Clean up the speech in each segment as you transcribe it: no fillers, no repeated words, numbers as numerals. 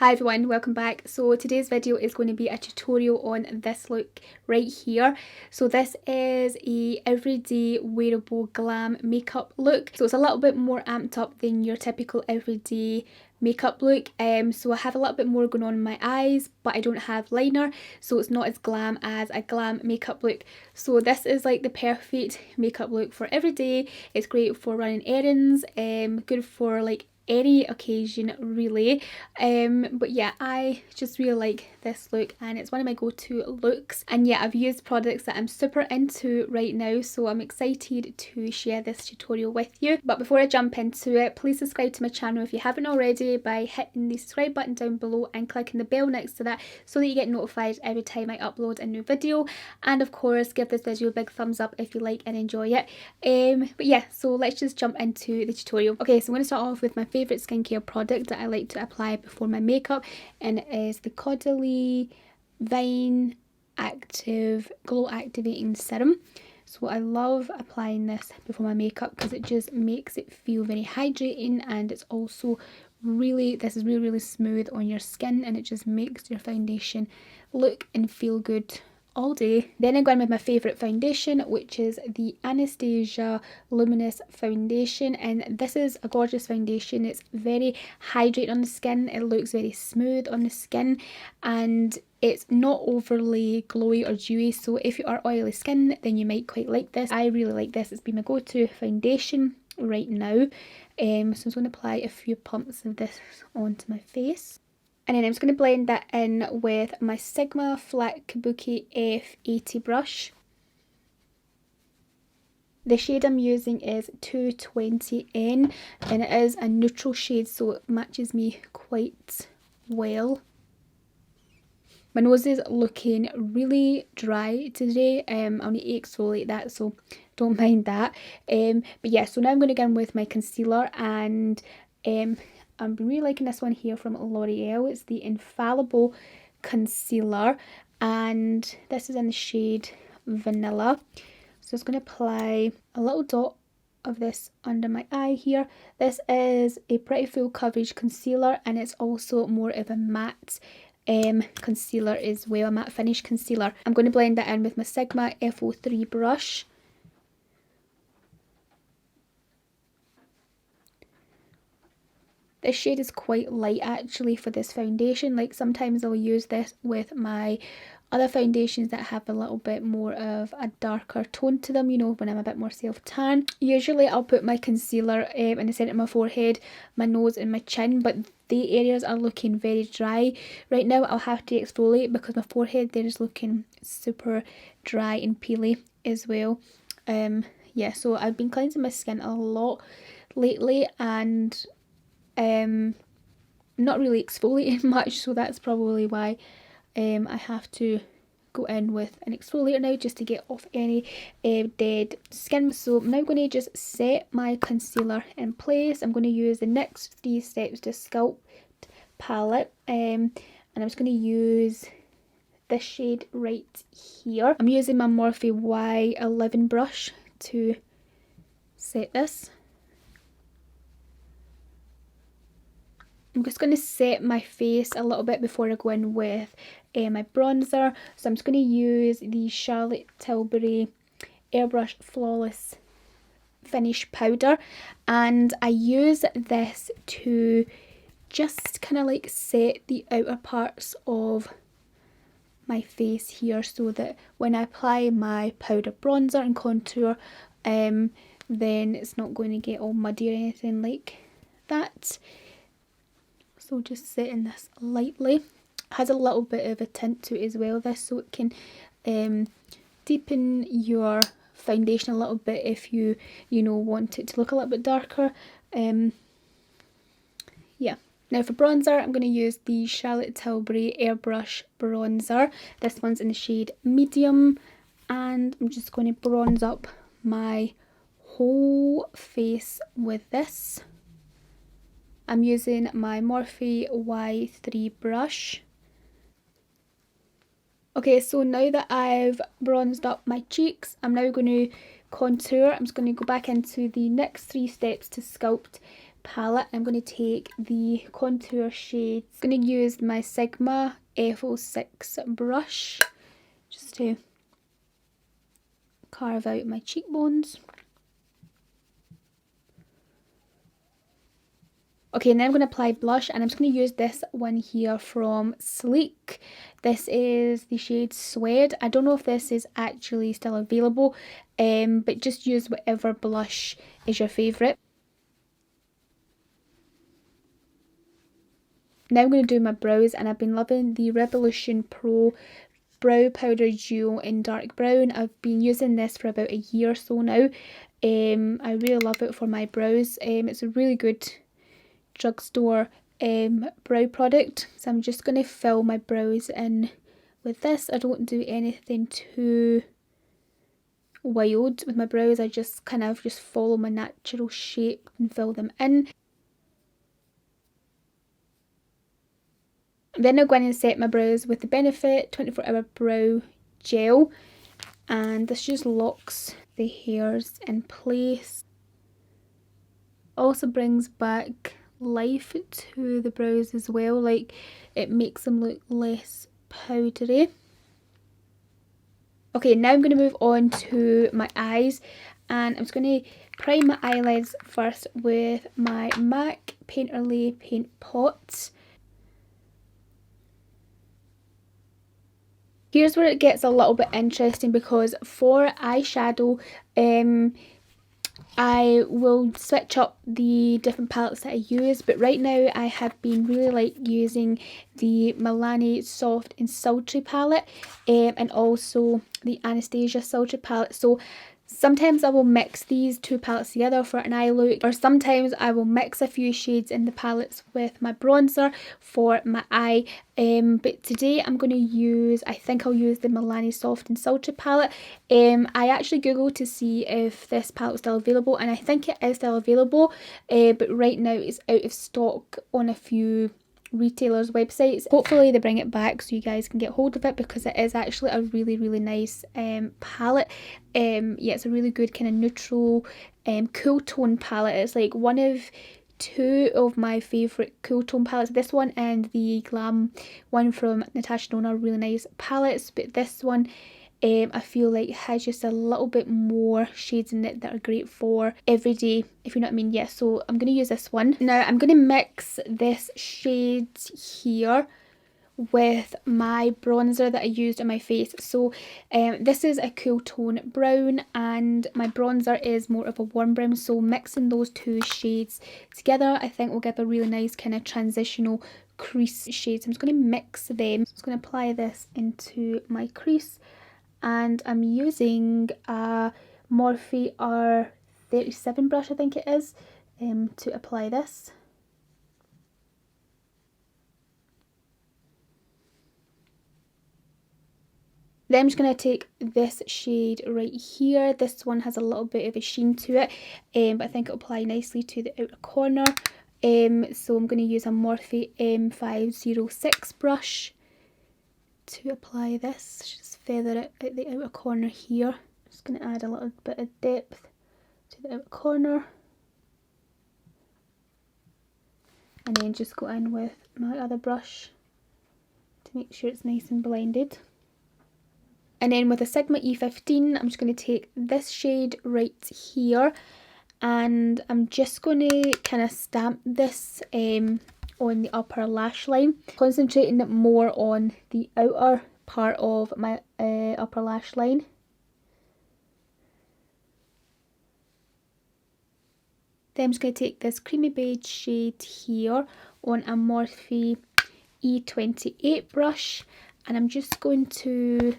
Hi everyone, welcome back. So today's video is going to be a tutorial on this look right here. So this is a everyday wearable glam makeup look. So it's a little bit more amped up than your typical everyday makeup look. So I have a little bit more going on in my eyes, but I don't have liner, so it's not as glam as a glam makeup look. So this is like the perfect makeup look for every day. It's great for running errands, good for like any occasion really. But yeah, I just really like this look and it's one of my go-to looks. And yeah, I've used products that I'm super into right now, so I'm excited to share this tutorial with you. But before I jump into it, please subscribe to my channel if you haven't already by hitting the subscribe button down below and clicking the bell next to that so that you get notified every time I upload a new video. And of course, give this video a big thumbs up if you like and enjoy it. But yeah, so let's just jump into the tutorial. Okay, so I'm going to start off with my favourite skincare product that I like to apply before my makeup, and it is the Caudalie Vine Active Glow Activating Serum. So I love applying this before my makeup because it just makes it feel very hydrating, and it's also this is really smooth on your skin, and it just makes your foundation look and feel good all day. Then I'm going with my favourite foundation, which is the Anastasia Luminous Foundation, and this is a gorgeous foundation. It's very hydrating on the skin, it looks very smooth on the skin, and it's not overly glowy or dewy, so if you are oily skin then you might quite like this. I really like this, it's been my go-to foundation right now. So I'm just going to apply a few pumps of this onto my face. And then I'm just going to blend that in with my Sigma Flat Kabuki F80 brush. The shade I'm using is 220N and it is a neutral shade, so it matches me quite well. My nose is looking really dry today. I'll need to exfoliate that, so don't mind that. But yeah, so now I'm going to go in with my concealer, and I'm really liking this one here from L'Oreal. It's the Infallible Concealer, and this is in the shade Vanilla. So I'm just going to apply a little dot of this under my eye here. This is a pretty full coverage concealer, and it's also more of a matte concealer as well, a matte finish concealer. I'm going to blend that in with my Sigma F03 brush. This shade is quite light actually for this foundation. Like sometimes I'll use this with my other foundations that have a little bit more of a darker tone to them, you know, when I'm a bit more self-tan. Usually I'll put my concealer in the centre of my forehead, my nose and my chin, but the areas are looking very dry right now. I'll have to exfoliate because my forehead there is looking super dry and peely as well. Yeah, so I've been cleansing my skin a lot lately and not really exfoliating much, so that's probably why I have to go in with an exfoliator now just to get off any dead skin. So I'm now going to just set my concealer in place. I'm going to use the next 3 steps to Sculpt palette, and I'm just going to use this shade right here. I'm using my Morphe Y11 brush to set this. I'm just going to set my face a little bit before I go in with my bronzer. So I'm just going to use the Charlotte Tilbury Airbrush Flawless Finish Powder. And I use this to just kind of like set the outer parts of my face here, so that when I apply my powder bronzer and contour, then it's not going to get all muddy or anything like that. So just setting this lightly. It has a little bit of a tint to it as well, this, so it can deepen your foundation a little bit if you know, want it to look a little bit darker. Yeah. Now for bronzer, I'm going to use the Charlotte Tilbury Airbrush Bronzer. This one's in the shade Medium, and I'm just going to bronze up my whole face with this. I'm using my Morphe Y3 brush. Okay, so now that I've bronzed up my cheeks, I'm now going to contour. I'm just going to go back into the next 3 steps to Sculpt palette. I'm going to take the contour shades. I'm going to use my Sigma F06 brush just to carve out my cheekbones. Okay, and then I'm going to apply blush, and I'm just going to use this one here from Sleek. This is the shade Suede. I don't know if this is actually still available, but just use whatever blush is your favourite. Now I'm going to do my brows, and I've been loving the Revolution Pro Brow Powder Duo in dark brown. I've been using this for about a year or so now. I really love it for my brows. It's a really good drugstore brow product. So I'm just going to fill my brows in with this. I don't do anything too wild with my brows. I just kind of just follow my natural shape and fill them in. Then I'll go in and set my brows with the Benefit 24-hour brow gel, and this just locks the hairs in place. Also brings back life to the brows as well, like it makes them look less powdery. Okay, now I'm going to move on to my eyes, and I'm just going to prime my eyelids first with my MAC Painterly Paint Pot. Here's where it gets a little bit interesting, because for eyeshadow, I will switch up the different palettes that I use, but right now I have been really like using the Milani Soft and Sultry palette, and also the Anastasia Sultry palette. So sometimes I will mix these two palettes together for an eye look, or sometimes I will mix a few shades in the palettes with my bronzer for my eye. But today I'm going to use, I think I'll use the Milani Soft and Sultry palette. I actually googled to see if this palette was still available, and I think it is still available, but right now it's out of stock on a few retailers' websites. Hopefully they bring it back so you guys can get hold of it, because it is actually a really nice palette. Yeah, it's a really good kind of neutral cool tone palette. It's like one of two of my favourite cool tone palettes. This one and the Glam one from Natasha Denona are really nice palettes, but this one I feel like has just a little bit more shades in it that are great for everyday, if you know what I mean. Yeah, so I'm going to use this one. Now I'm going to mix this shade here with my bronzer that I used on my face. So this is a cool tone brown, and my bronzer is more of a warm brown, so mixing those two shades together I think will give a really nice kind of transitional crease shade. So I'm just going to mix them. So I'm just going to apply this into my crease, and I'm using a Morphe R37 brush, I think it is, to apply this. Then I'm just going to take this shade right here. This one has a little bit of a sheen to it, but I think it'll apply nicely to the outer corner. So I'm going to use a Morphe M506 brush to apply this. Just feather it at the outer corner here. Just going to add a little bit of depth to the outer corner, and then just go in with my other brush to make sure it's nice and blended. And then with a Sigma E15, I'm just going to take this shade right here, and I'm just going to kind of stamp this on the upper lash line, concentrating it more on the outer part of my upper lash line. Then I'm just going to take this creamy beige shade here on a Morphe E28 brush, and I'm just going to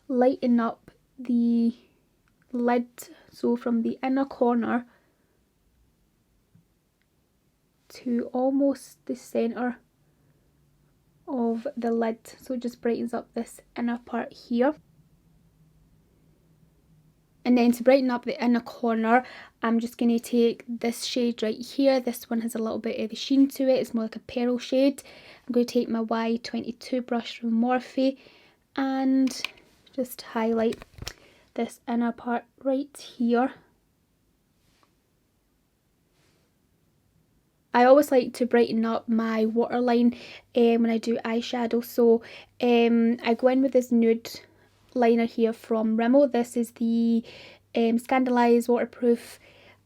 lighten up the lid, so from the inner corner to almost the centre of the lid, so it just brightens up this inner part here. And then to brighten up the inner corner, I'm just going to take this shade right here. This one has a little bit of a sheen to it, it's more like a pearl shade. I'm going to take my Y22 brush from Morphe and just highlight this inner part right here. I always like to brighten up my waterline when I do eyeshadow. So I go in with this nude liner here from Rimmel. This is the Scandalise waterproof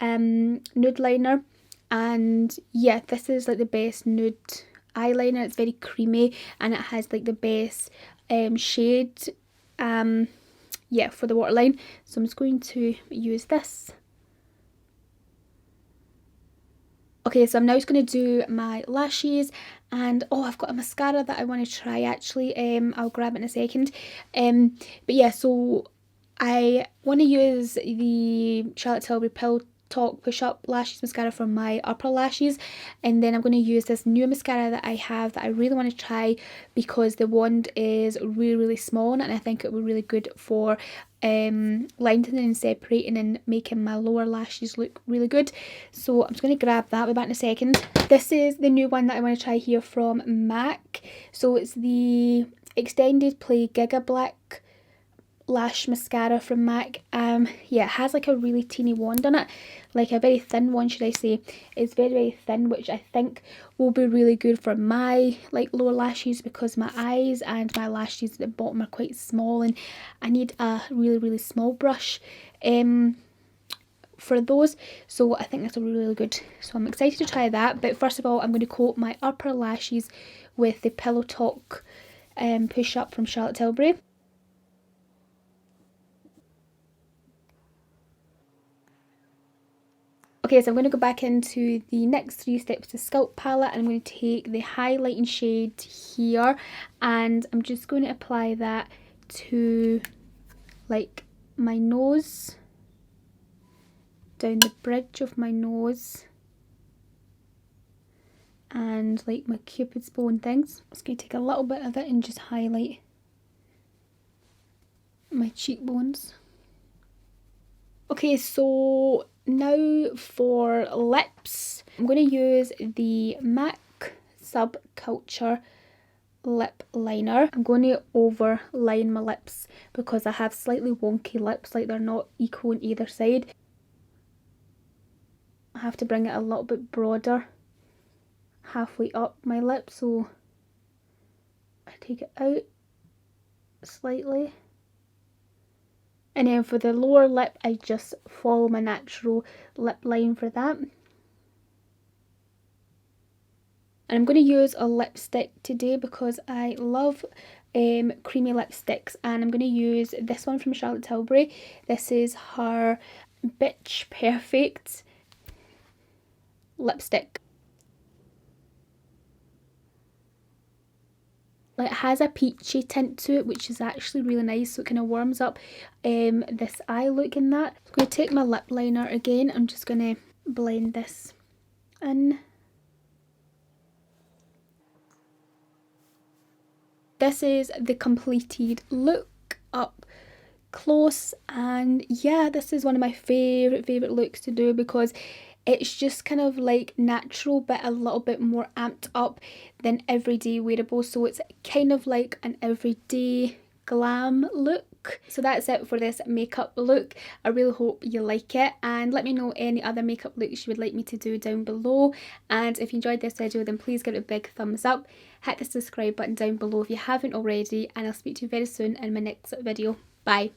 nude liner, and yeah, this is like the best nude eyeliner. It's very creamy and it has like the best shade yeah, for the waterline. So I'm just going to use this. Okay, so I'm now just going to do my lashes, and oh, I've got a mascara that I want to try actually. I'll grab it in a second. But yeah, so I want to use the Charlotte Tilbury Pillow Talk Push Up Lashes mascara for my upper lashes, and then I'm going to use this new mascara that I have that I really want to try because the wand is really small, and I think it would be really good for lightening and separating and making my lower lashes look really good. So I'm just going to grab that. I'll be back in a second. This is the new one that I want to try here from MAC. So it's the Extended Play Giga Black lash mascara from MAC. Yeah, it has like a really teeny wand on it, like a very thin one should I say. It's very thin, which I think will be really good for my like lower lashes because my eyes and my lashes at the bottom are quite small and I need a really small brush for those. So I think this will be really good. So I'm excited to try that, but first of all I'm going to coat my upper lashes with the Pillow Talk Push Up from Charlotte Tilbury. Okay, so I'm going to go back into the next 3 steps to Sculpt palette, and I'm going to take the highlighting shade here and I'm just going to apply that to like my nose, down the bridge of my nose and like my cupid's bow and things. I'm just going to take a little bit of it and just highlight my cheekbones. Okay, so now for lips. I'm going to use the MAC Subculture lip liner. I'm going to overline my lips because I have slightly wonky lips, like they're not equal on either side. I have to bring it a little bit broader halfway up my lip, so I take it out slightly. And then for the lower lip, I just follow my natural lip line for that. And I'm going to use a lipstick today because I love creamy lipsticks, and I'm going to use this one from Charlotte Tilbury. This is her Bitch Perfect lipstick. It has a peachy tint to it, which is actually really nice, so it kind of warms up this eye look in that. I'm going to take my lip liner again. I'm just going to blend this in. This is the completed look up close, and yeah, this is one of my favourite looks to do because it's just kind of like natural but a little bit more amped up than everyday wearable, so it's kind of like an everyday glam look. So that's it for this makeup look. I really hope you like it, and let me know any other makeup looks you would like me to do down below. And if you enjoyed this video, then please give it a big thumbs up, hit the subscribe button down below if you haven't already, and I'll speak to you very soon in my next video. Bye.